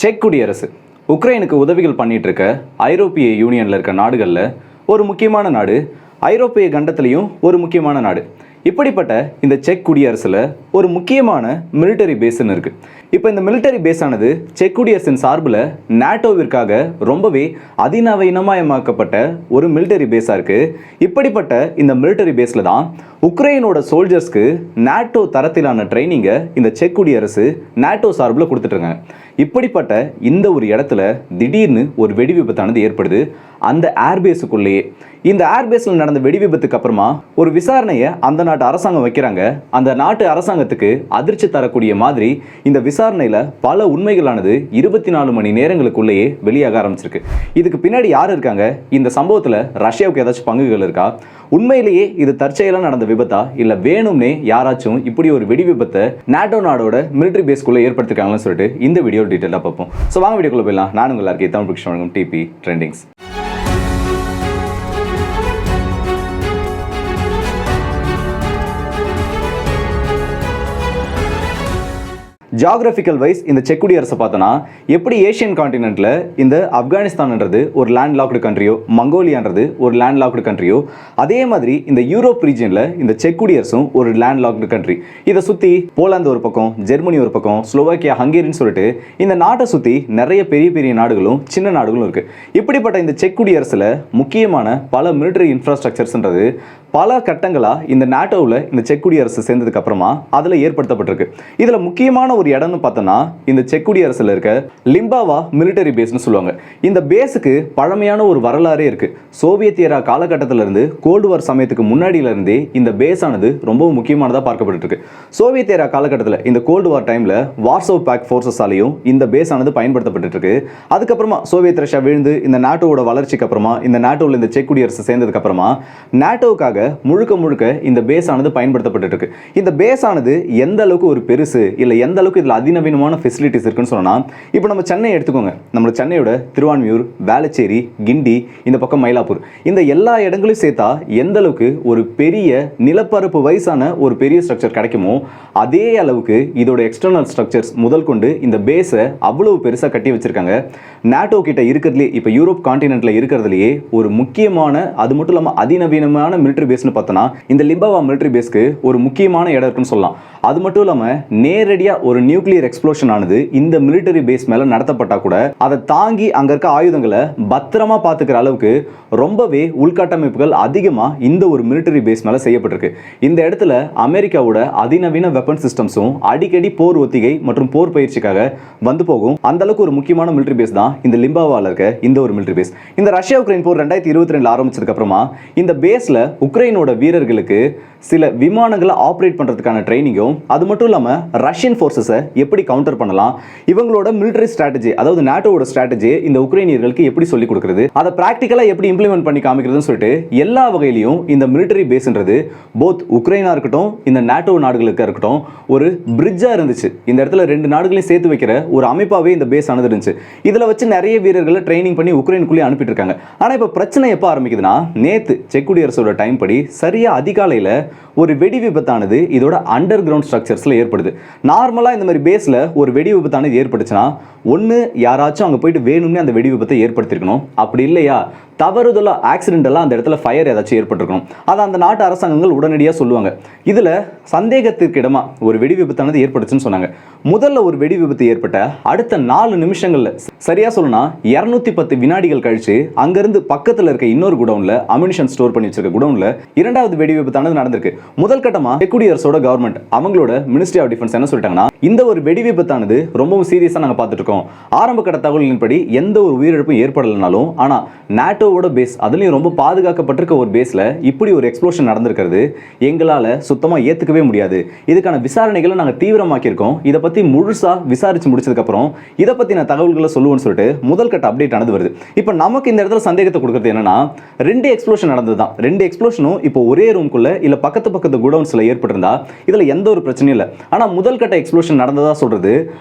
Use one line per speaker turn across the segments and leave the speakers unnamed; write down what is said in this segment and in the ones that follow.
Check குடியரசு உக்ரைனுக்கு உதவிகள் பண்ணிட்டு இருக்க ஐரோப்பிய யூனியனில் இருக்க நாடுகளில் ஒரு முக்கியமான நாடு, ஐரோப்பிய கண்டத்திலையும் ஒரு முக்கியமான நாடு. இப்படிப்பட்ட இந்த செக் குடியரசில் ஒரு முக்கியமான மிலிட்டரி பேஸ்ன்னு இருக்குது. இப்போ இந்த மிலிட்டரி பேஸானது செக் குடியரசின் சார்பில் நாட்டோவிற்காக ரொம்பவே அதிநவீனமயமாக்கப்பட்ட ஒரு மிலிட்டரி பேஸாக இருக்குது. இப்படிப்பட்ட இந்த மிலிட்டரி பேஸில் தான் உக்ரைனோட சோல்ஜர்ஸ்க்கு நாட்டோ தரத்திலான ட்ரைனிங்கை இந்த செக் குடியரசு நாட்டோ சார்பில் கொடுத்துட்ருக்காங்க. இப்படிப்பட்ட இந்த ஒரு இடத்துல திடீர்னு ஒரு வெடி விபத்தானது ஏற்படுது அந்த ஏர்பேஸுக்குள்ளேயே. இந்த ஏர்பேஸில் நடந்த வெடி விபத்துக்கு அப்புறமா ஒரு விசாரணையை அந்த நாட்டு அரசாங்கம் வைக்கிறாங்க. அந்த நாட்டு அரசாங்கத்துக்கு அதிர்ச்சி தரக்கூடிய மாதிரி இந்த விசாரணையில் பல உண்மைகளானது 24 மணி நேரங்களுக்குள்ளேயே வெளியாக ஆரம்பிச்சிருக்கு. இதுக்கு பின்னாடி யார் இருக்காங்க? இந்த சம்பவத்தில் ரஷ்யாவுக்கு ஏதாச்சும் பங்குகள் இருக்கா? உண்மையிலேயே இது தற்செயலாக நடந்த விபத்தா, இல்லை வேணும்னே யாராச்சும் இப்படி ஒரு வெடி விபத்தை நாட்டோ நாடோட மிலிட்டரி பேஸ்க்குள்ளே ஏற்படுத்திருக்காங்கன்னு சொல்லிட்டு இந்த வீடியோ டீட்டெயிலாக பார்ப்போம். ஸோ வாங்க வீடியோக்குள்ளே போயிடலாம். நான் உங்கள் எல்லாருக்கும் தமிழ் பிக்ஷன் வழங்கும் டிபி ட்ரெண்டிங்ஸ். ஜியாகிரபிக்கல் வைஸ் இந்த செக் குடியரசை பார்த்தோன்னா எப்படி ஏஷியன் கான்டினென்ட்ல இந்த ஆப்கானிஸ்தான்ன்றது ஒரு லேண்ட் லாக்டு கண்ட்ரியோ, மங்கோலியான்றது ஒரு லேண்ட் லாக்டு கண்ட்ரியோ, அதே மாதிரி இந்த யூரோப் ரீஜியனில் இந்த செக் குடியரசும் ஒரு லேண்ட் லாக்டு கண்ட்ரி. இதை சுற்றி போலாந்து ஒரு பக்கம், ஜெர்மனி ஒரு பக்கம், ஸ்லோவாக்கியா, ஹங்கேரின்னு சொல்லிட்டு இந்த நாட்டை சுற்றி நிறைய பெரிய பெரிய நாடுகளும் சின்ன நாடுகளும் இருக்குது. இப்படிப்பட்ட இந்த செக் குடியரசில் முக்கியமான பல மிலிட்டரி இன்ஃப்ராஸ்ட்ரக்சர்ஸ்ன்றது பல கட்டங்களாக இந்த நாட்டோவில் இந்த செக் குடியரசு சேர்ந்ததுக்கு அப்புறமா அதில் ஏற்படுத்தப்பட்டிருக்கு. இதில் முக்கியமான ஒரு இடம்னு பார்த்தோன்னா இந்த செக் குடியரசில் இருக்க லிம்பாவா மிலிட்டரி பேஸ்னு சொல்லுவாங்க. இந்த பேஸுக்கு பழமையான ஒரு வரலாறே இருக்குது. சோவியத் ஏரா காலகட்டத்திலிருந்து கோல்டு வார் சமயத்துக்கு முன்னாடியிலிருந்தே இந்த பேஸ் ஆனது ரொம்பவும் முக்கியமானதாக பார்க்கப்பட்டு இருக்கு. சோவியத் ஏரா காலகட்டத்தில் இந்த கோல்டு வார் டைமில் வார்சோ பேக் ஃபோர்ஸஸாலையும் இந்த பேஸ் ஆனது பயன்படுத்தப்பட்டு இருக்கு. அதுக்கப்புறமா சோவியத் ரஷ்யா விழுந்து இந்த நாட்டோட வளர்ச்சிக்கு அப்புறமா இந்த நாட்டோவில் இந்த செக் குடியரசு சேர்ந்ததுக்கு அப்புறமா நாட்டோவுக்காக முழுக்க முழுக்க இந்த பேஸ் ஆனது பயன்படுத்தப்பட்டு இருக்கு. இந்த பேஸ் ஆனது எந்த அளவுக்கு ஒரு பெருசு, இல்லை எந்த அளவுக்கு இதில் அதிநவீனமான ஃபெசிலிட்டிஸ் இருக்குன்னு சொன்னா, இப்போ நம்ம சென்னை எடுத்துக்கோங்க. நம்ம சென்னையோட திருவான்மியூர், வேளச்சேரி, கிண்டி, இந்த பக்கம் மயிலாப்பூர், இந்த எல்லா இடங்களையும் சேர்த்தா எந்த அளவுக்கு ஒரு பெரிய நிலப்பரப்பு வயசான ஒரு பெரிய ஸ்ட்ரக்சர் கிடைக்குமோ அதே அளவுக்கு இதோட எக்ஸ்டர்னல் ஸ்ட்ரக்சர்ஸ் முதல் கொண்டு இந்த பேஸை அவ்வளவு பெருசாக கட்டி வச்சிருக்காங்க. நாட்டோ கிட்ட இருக்கிறதுலே இப்போ யூரோப் கான்டினென்ட்ல இருக்கிறதுலேயே ஒரு முக்கியமான, அது மட்டும் இல்லாமல் அதிநவீனமான மிலிட்டரி பேஸ்னு பார்த்தோன்னா இந்த லிம்பாவா மிலிட்டரி பேஸ்க்கு ஒரு முக்கியமான இடம் இருக்குன்னு சொல்லலாம். அது மட்டும் இல்லாமல் நேரடியாக ஒரு நியூக்ளியர் எக்ஸ்ப்ளோஷன் ஆனது இந்த மிலிட்டரி பேஸ் மேலே நடத்தப்பட்டா கூட அதை தாங்கி அங்கே இருக்க ஆயுதங்களை பத்திரமா பார்த்துக்கிற அளவுக்கு ரொம்பவே உள்கட்டமைப்புகள் அதிகமாக இந்த ஒரு மிலிட்டரி பேஸ் மேலே செய்யப்பட்டிருக்கு. இந்த இடத்துல அமெரிக்காவோட அதிநவீன வெப்பன் சிஸ்டம்ஸும் அடிக்கடி போர் ஒத்திகை மற்றும் போர் பயிற்சிக்காக வந்து போகும். அந்த அளவுக்கு ஒரு முக்கியமான மிலிட்டரி பேஸ் தான் இந்த லிம்பாவால இருக்க இந்த ஒரு மிலிட்டரி பேஸ். இந்த ரஷ்யா உக்ரைன் போர் 2022 ஆரம்பிச்சதுக்கு அப்புறமா இந்த பேஸ்ல உக்ரைனோட வீரர்களுக்கு சில விமானங்களை ஆப்ரேட் பண்றதுக்கான ட்ரைனிங்கும், அது மட்டும் இல்லாமல் ரஷ்யன் ஃபோர்ஸஸை எப்படி கவுண்டர் பண்ணலாம், இவங்களோட மிலிட்டரி ஸ்ட்ராட்டஜி, அதாவது நாட்டோட ஸ்ட்ராட்டஜியை இந்த உக்ரைனியர்களுக்கு எப்படி சொல்லிக் கொடுக்குறது, அதை ப்ராக்டிக்கலாக எப்படி இம்ப்ளிமெண்ட் பண்ணி காமிக்கிறதுன்னு சொல்லிட்டு எல்லா வகையிலையும் இந்த மிலிட்டரி பேஸ்ன்றது போத் உக்ரைனா இருக்கட்டும், இந்த நாட்டோ நாடுகளுக்கு இருக்கட்டும், ஒரு பிரிட்ஜாக இருந்துச்சு. இந்த இடத்துல ரெண்டு நாடுகளையும் சேர்த்து வைக்கிற ஒரு அமைப்பாகவே இந்த பேஸ் ஆனது இருந்துச்சு. இதில் வச்சு நிறைய வீரர்களை ட்ரைனிங் பண்ணி உக்ரைனுக்குள்ளே அனுப்பிட்டு இருக்காங்க. ஆனால் இப்போ பிரச்சனை எப்போ ஆரம்பிக்குதுன்னா, நேற்று செக் குடியரசோட டைம் படி சரியாக அதிகாலையில் ஒரு வெடி விபத்தானது இதோட அண்டர் கிரவுண்ட் ஸ்ட்ரக்சர்ஸில் ஏற்படுது. நார்மலாக இந்த மாதிரி பேஸில் ஒரு வெடி விபத்தானது ஏற்பட்டுச்சுன்னா ஒன்று யாராச்சும் அங்கே போயிட்டு வேணும்னே அந்த வெடி விபத்தை ஏற்படுத்தியிருக்கணும். அப்படி இல்லையா தவறுதலாக ஆக்சிடென்டெல்லாம் அந்த இடத்துல ஃபயர் ஏதாச்சும் ஏற்பட்டிருக்கணும். அதை அந்த நாட்டு அரசாங்கங்கள் உடனடியாக சொல்லுவாங்க. இதில் சந்தேகத்திற்கு இடமா ஒரு வெடி விபத்தானது ஏற்பட்டுச்சுன்னு சொன்னாங்க. முதல்ல ஒரு வெடி விபத்து ஏற்பட்ட அடுத்த 4 நிமிஷங்களில், சரியா சொல்லணும்னா 210 வினாடிகள் கழிச்சு அங்கிருந்து பக்கத்தில் இருக்க இன்னொரு குடவுனில் அம்யூனிஷன் ஸ்டோர் பண்ணி வச்சிருக்க குடவுனில் இரண்டாவது வெடி விபத்தானது நடந்திருக்கு. முதல் கட்டமாக செக் குடியரசோட கவர்மெண்ட், அவங்களோட மினிஸ்ட்ரி ஆஃப் டிஃபென்ஸ் என்ன சொல்லிட்டாங்கன்னா, இந்த ஒரு வெடி விபத்தானது ரொம்பவும் சீரியஸாக நாங்கள் பார்த்துட்டு இருக்கோம். ஆரம்ப கட்ட தகவலின்படி எந்த ஒரு உயிரிழப்பும் ஏற்படலைனாலும், ஆனால் நாட்டோவோட பேஸ், அதுலேயும் ரொம்ப பாதுகாக்கப்பட்டிருக்க ஒரு பேஸில் இப்படி ஒரு எக்ஸ்ப்ளோஷன் நடந்திருக்கிறது எங்களால் சுத்தமாக ஏற்றுக்கவே முடியாது. இதுக்கான விசாரணைகளை நாங்கள் தீவிரமாக்கியிருக்கோம். இதை பற்றி முழுசாக விசாரித்து முடிச்சதுக்கப்புறம் இதை பற்றின தகவல்களை சொல்லுவோம்னு சொல்லிட்டு முதல் கட்ட அப்டேட் ஆனது வருது. இப்போ நமக்கு இந்த இடத்துல சந்தேகத்தை கொடுக்குறது என்னன்னா, 2 எக்ஸ்ப்ளோஷன் நடந்தது தான். 2 எக்ஸ்ப்ளோஷனும் இப்போ ஒரே ரூம்குள்ள இல்லை பக்கத்து குடவுன்ஸில் ஏற்பட்டிருந்தா இதில் எந்த ஒரு பிரச்சனையும் இல்லை. ஆனால் முதல் கட்ட எக்ஸ்ப்ளோஷன் நடந்ததா சொல்றது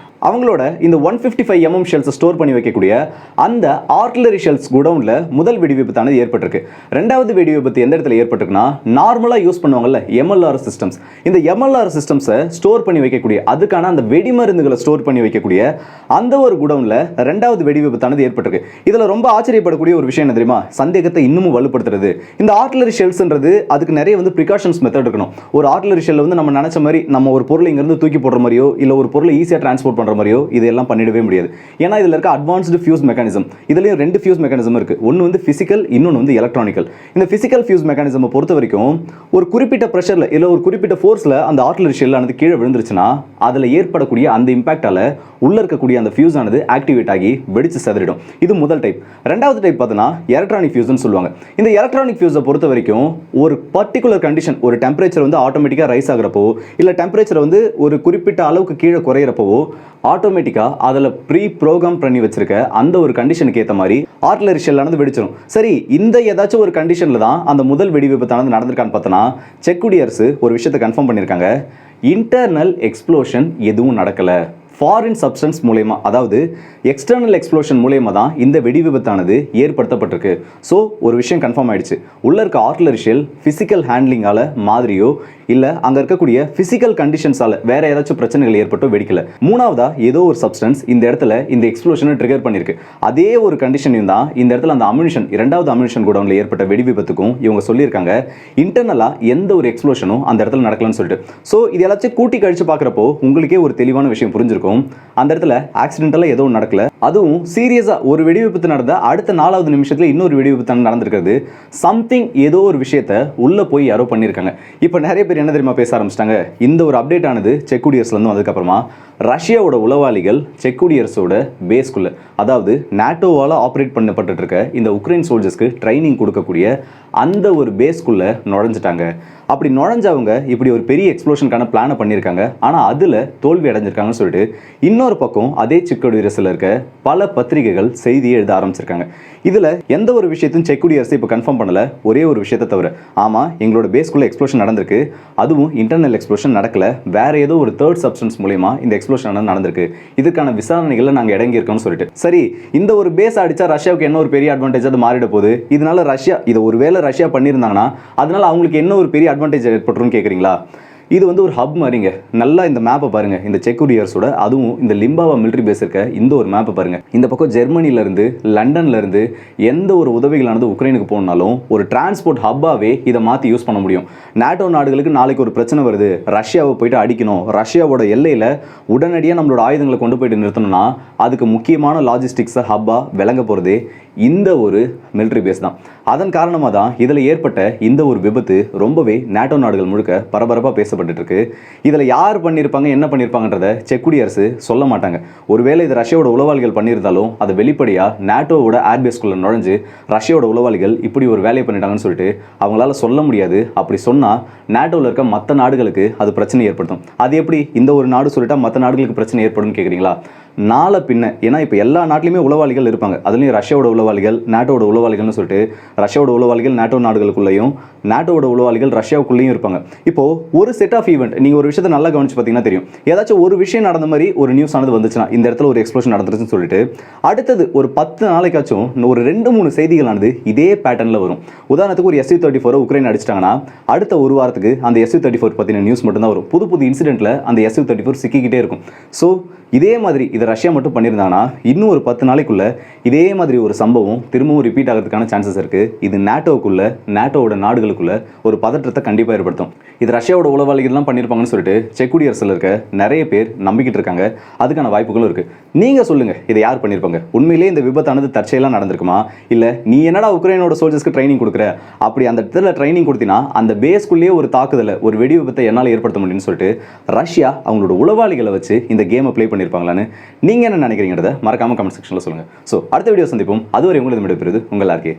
அவங்களோட இந்த 155 mm ஷெல்ஸ் ஸ்டோர் பண்ணி வைக்கக்கூடிய அந்த ஆர்ட்டிலரி ஷெல்ஸ் குடவுன்ல முதல் வெடி விபத்தானது ஏற்பட்டிருக்கு. ரெண்டாவது வெடி விபத்து எந்த இடத்துல ஏற்பட்டிருக்குன்னா, நார்மலா யூஸ் பண்ணுவாங்கல்ல MLR சிஸ்டம்ஸ், இந்த MLR சிஸ்டம்ஸை ஸ்டோர் பண்ணி வைக்கக்கூடிய அதுக்கான அந்த வெடிமருந்துகளை ஸ்டோர் பண்ணி வைக்கக்கூடிய அந்த ஒரு குடவுன்ல ரெண்டாவது வெடி விபத்தானது ஏற்பட்டிருக்கு. இதுல ரொம்ப ஆச்சரியப்படக்கூடிய ஒரு விஷயம் என்ன தெரியுமா, சந்தேகத்தை இன்னமும் வலுப்படுத்துறது. இந்த ஆர்ட்டிலரி ஷெல்ஸ்ன்றது அதுக்கு நிறைய வந்து ப்ரிகாஷன்ஸ் மெத்தட் இருக்கணும். ஒரு ஆர்ட்டிலரி ஷெல்ல வந்து நம்ம நினைச்ச மாதிரி நம்ம ஒரு பொருளை இங்கிருந்து தூக்கி போடுற மாதிரியோ இல்ல ஒரு பொருளை ஈஸியா டிரான்ஸ்போர்ட் பண்ற மாதிரியோ இதெல்லாம் பண்ணிடவே முடியாது. ஏன்னா இதுல இருக்க அட்வான்ஸ்டு ஃபியூஸ் மெக்கானிசம், இதுலயும் ரெண்டு ஃபியூஸ் மெக்கானிசம் இருக்கு. ஒன்னு வந்து பிசிக்கல், இன்னொன்னு வந்து எலக்ட்ரானிக்கல். இந்த பிசிக்கல் ஃபியூஸ் மெக்கானிசம் பொறுத்த வரைக்கும் ஒரு குறிப்பிட்ட பிரஷர்ல இல்ல ஒரு குறிப்பிட்ட ஃபோர்ஸ்ல அந்த ஆர்ட்டிலரி ஷெல் ஆனது கீழே விழுந்துருச்சுன்னா அதுல ஏற்படக்கூடிய அந்த இம்பாக்டால உள்ள இருக்கக்கூடிய அந்த ஃபியூஸ் ஆனது ஆக்டிவேட் ஆகி வெடிச்சு செதறிடும். இது முதல் டைப். ரெண்டாவது டைப் பார்த்தீங்கன்னா எலக்ட்ரானிக் ஃபியூஸ்னு சொல்லுவாங்க. இந்த எலக்ட்ரானிக் ஃபியூஸை பொறுத்த வரைக்கும் ஒரு பர்டிகுலர் கண்டிஷன், ஒரு டெம்பரேச்சர் வந்து ஆட்டோமேட்டிக்கா ரைஸ் ஆகிறப்போ இல்ல டெம்பரேச்சர் வந்து ஒரு குறிப்பிட்ட அளவுக்கு கீழே குறையிறப்போ ஆட்டோமேட்டிக்கா அதில் ப்ரீ ப்ரோக்ராம் பண்ணி வச்சிருக்க அந்த ஒரு கண்டிஷனுக்கு ஏற்ற மாதிரி ஆர்ட்டிலரி ஷெல்லானது வெடிச்சிடும். சரி, இந்த ஏதாச்சும் ஒரு கண்டிஷனில் தான் அந்த முதல் வெடி விபத்தானது நடந்திருக்கான்னு பார்த்தோன்னா, செக் குடியரசு ஒரு விஷயத்தை கன்ஃபார்ம் பண்ணியிருக்காங்க. இன்டர்னல் எக்ஸ்ப்ளோஷன் எதுவும் நடக்கலை. ஃபாரின் சப்ஸ்டன்ஸ் மூலயமா, அதாவது எக்ஸ்டர்னல் எக்ஸ்ப்ளோஷன் மூலயமா தான் இந்த வெடி விபத்தானது ஏற்படுத்தப்பட்டிருக்கு. ஸோ ஒரு விஷயம் கன்ஃபார்ம் ஆயிடுச்சு, உள்ள இருக்க ஆர்ட்டிலரி ஷெல் ஃபிசிக்கல் ஹேண்ட்லிங்கால மாதிரியோ இல்லை அங்கே இருக்கக்கூடிய ஃபிசிக்கல் கண்டிஷன்ஸால வேற ஏதாச்சும் பிரச்சனைகள் ஏற்பட்டோ வெடிக்கல. மூணாவதா ஏதோ ஒரு சப்ஸ்டன்ஸ் இந்த இடத்துல இந்த எக்ஸ்ப்ளோஷனை ட்ரிகர் பண்ணிருக்கு. அதே ஒரு கண்டிஷனையும் தான் இந்த இடத்துல அந்த அம்யூனிஷன், இரண்டாவது அம்யூனிஷன் குடவுன்ல ஏற்பட்ட வெடி விபத்துக்கும் இவங்க சொல்லியிருக்காங்க. இன்டர்னலா எந்த ஒரு எக்ஸ்ப்ளோஷனும் அந்த இடத்துல நடக்கலன்னு சொல்லிட்டு. ஸோ இது எல்லாத்தையும் கூட்டி கழிச்சு பார்க்குறப்போ உங்களுக்கே ஒரு தெளிவான விஷயம் புரிஞ்சிருக்கும். அந்த இடத்துல ஆக்சிடென்டலா எதுவும் நடக்கல. அதுவும் சீரியஸா ஒரு வெடி விபத்து நடந்த அடுத்த 4வது நிமிஷத்துல இன்னொரு வெடி விபத்து நடந்திருக்கிறது. சம்திங், ஏதோ ஒரு விஷயத்தை உள்ள போய் யாரோ பண்ணியிருக்காங்க. இப்போ நிறைய பேர் என்ன தெரியுமா பேச ஆரம்பிச்சிட்டாங்க, இந்த ஒரு அப்டேட் ஆனது செக் குடியரசுல இருந்து வந்ததுக்கப்புறமா ரஷ்யாவோட உளவாளிகள் செக் குடியரசோட பேஸ்குள்ள, அதாவது நாட்டோவால் ஆப்ரேட் பண்ணப்பட்டு இருக்க இந்த உக்ரைன் சோல்ஜர்ஸ்க்கு ட்ரைனிங் கொடுக்கக்கூடிய அந்த ஒரு பேஸ்குள்ள நுழைஞ்சிட்டாங்க. அப்படி நுழைஞ்சவங்க இப்படி ஒரு பெரிய எக்ஸ்ப்ளோஷனுக்கான பிளானை பண்ணியிருக்காங்க. ஆனால் அதில் தோல்வி அடைஞ்சிருக்காங்கன்னு சொல்லிட்டு இன்னொரு பக்கம் அதே செக் குடியரசில் இருக்க பல பத்திரிகைகள் செய்தியை எழுத ஆரம்பிச்சிருக்காங்க. இதில் எந்த ஒரு விஷயத்தையும் செக் குடியரசு இப்போ கன்ஃபார்ம் பண்ணலை, ஒரே ஒரு விஷயத்தை தவிர. ஆமாம், எங்களோட பேஸ்குள்ள எக்ஸ்ப்ளோஷன் நடந்திருக்கு, அதுவும் இன்டர்னல் எக்ஸ்ப்ளோஷன் நடக்கல, வேற ஏதோ ஒரு தேர்ட் சப்ஸ்டன்ஸ் மூலமா இந்த எக்ஸ்ப்ளோஷன் நடந்திருக்கு, இதுக்கான விசாரணைகளை நாங்கள் இடங்கி இருக்கோம்னு சொல்லிட்டு. சரி, இந்த ஒரு பேஸ் அடிச்சா ரஷ்யாவுக்கு என்ன ஒரு பெரிய அட்வான்டேஜ் அது மாறிட போகுது. இதனால ரஷ்யா, இது ஒருவேளை ரஷ்யா பண்ணியிருந்தாங்கன்னா அதனால அவங்களுக்கு என்ன ஒரு பெரிய அட்வான்டேஜ் ஏற்பட்டுரும் கேட்குறீங்களா? இது வந்து ஒரு ஹப் மாதிரிங்க. நல்லா இந்த மேப்பை பாருங்க, இந்த செக் குடியரசோட அதுவும் இந்த லிம்பாவா மிலிட்டரி பேஸ் இருக்க இந்த ஒரு மேப்பை பாருங்க. இந்த பக்கம் ஜெர்மனில இருந்து லண்டன்ல இருந்து எந்த ஒரு உதவிகளானது உக்ரைனுக்கு போனாலும் ஒரு டிரான்ஸ்போர்ட் ஹப்பாவே இதை மாற்றி யூஸ் பண்ண முடியும். நாட்டோ நாடுகளுக்கு நாளைக்கு ஒரு பிரச்சனை வருது, ரஷ்யாவை போயிட்டு அடிக்கணும், ரஷ்யாவோட எல்லையில் உடனடியாக நம்மளோட ஆயுதங்களை கொண்டு போயிட்டு நிறுத்தணும்னா அதுக்கு முக்கியமான லாஜிஸ்டிக்ஸை ஹப்பா விளங்க போகிறதே இந்த ஒரு மிலிட்டரி பேஸ் தான். அதன் காரணமாக தான் இதில் ஏற்பட்ட இந்த ஒரு விபத்து ரொம்பவே நாட்டோ நாடுகள் முழுக்க பரபரப்பாக பேசப்பட்டு இருக்கு. இதில் யார் பண்ணியிருப்பாங்க, என்ன பண்ணியிருப்பாங்கன்றத செக் குடியரசு சொல்ல மாட்டாங்க. ஒருவேளை இது ரஷ்யாவோட உளவாளிகள் பண்ணியிருந்தாலும் அதை வெளிப்படையாக நாட்டோவோட ஏர்பேஸ்குள்ளே நுழைஞ்சு ரஷ்யாவோட உளவாளிகள் இப்படி ஒரு வேலையை பண்ணிட்டாங்கன்னு சொல்லிட்டு அவங்களால சொல்ல முடியாது. அப்படி சொன்னால் நாட்டோவில் இருக்க மற்ற நாடுகளுக்கு அது பிரச்சனை ஏற்படுத்தும். அது எப்படி இந்த ஒரு நாடு சொல்லிட்டா மற்ற நாடுகளுக்கு பிரச்சனை ஏற்படும் கேட்குறீங்களா? நாளை பின்ன, ஏன்னா இப்போ எல்லா நாட்டிலையுமே உளவாளிகள் இருப்பாங்க. அதுலேயும் ரஷ்யாவோட உளவாளிகள், நாட்டோட உளவாளிகள்னு சொல்லிட்டு ரஷ்யாவோட உளவாளிகள் நாட்டோ நாடுகளுக்குள்ளேயும் நாட்டோட உளவாளிகள் ரஷ்யாவுக்குள்ளேயும் இருப்பாங்க. இப்போ ஒரு செட் ஆஃப் ஈவெண்ட் நீங்கள் ஒரு விஷயத்தை நல்லா கவனிச்சு பார்த்தீங்கன்னா தெரியும். ஏதாச்சும் ஒரு விஷயம் நடந்த மாதிரி ஒரு நியூஸ் ஆனது வந்துச்சுன்னா, இந்த இடத்துல ஒரு எக்ஸ்ப்ளோஷன் நடந்துருச்சுன்னு சொல்லிட்டு அடுத்தது ஒரு 10 நாளைக்காச்சும் ஒரு 2-3 செய்திகளானது இதே பேட்டர்னில் வரும். உதாரணத்துக்கு ஒரு Su-34 உக்ரைன் அடிச்சிட்டாங்கன்னா அடுத்த ஒரு வாரத்துக்கு அந்த Su-34 பற்றின நியூஸ் மட்டும்தான் வரும். புது புது இன்சிடென்ட்டில் அந்த Su-34 சிக்கிக்கிட்டே இருக்கும். ஸோ இதே மாதிரி இதை ரஷ்யா மட்டும் பண்ணியிருந்தாங்கன்னா இன்னும் ஒரு 10 நாளைக்குள்ள இதே மாதிரி ஒரு சம்பவம் திரும்பவும் ரிப்பீட் ஆகிறதுக்கான சான்சஸ் இருக்குது. இது நாட்டோவுக்குள்ள, நாட்டோவோட நாடுகளுக்குள்ள ஒரு பதற்றத்தை கண்டிப்பாக ஏற்படுத்தும். இது ரஷ்யாவோட உளவாளிகள்லாம் பண்ணியிருப்பாங்கன்னு சொல்லிட்டு செக் குடியரசில் இருக்க நிறைய பேர் நம்பிக்கிட்டு இருக்காங்க. அதுக்கான வாய்ப்புகளும் இருக்குது. நீங்கள் சொல்லுங்கள், இதை யார் பண்ணியிருப்பாங்க? உண்மையிலே இந்த விபத்தானது தற்செயலாக நடந்திருக்குமா, இல்லை நீ என்னடா உக்ரைனோட சோல்ஜர்ஸ்க்கு ட்ரைனிங் கொடுக்குற, அப்படி அந்த இடத்துல ட்ரைனிங் கொடுத்தினா அந்த பேஸ்க்குள்ளேயே ஒரு தாக்குதலை, ஒரு வெடி விபத்தை என்னால் ஏற்படுத்த முடியும்னு சொல்லிட்டு ரஷ்யா அவங்களோட உளவாளிகளை வச்சு இந்த கேமை ப்ளே பண்ணியிருப்பாங்களான்னு நீங்கள் என்ன நினைக்கிறீங்கிறத மறக்காம கமெண்ட் செக்ஷனில் சொல்லுங்கள். ஸோ அடுத்த வீடியோ சந்திப்போம். அதுவரை உங்களுக்கு விடைபெறுவது உங்கள் ஆர்கே.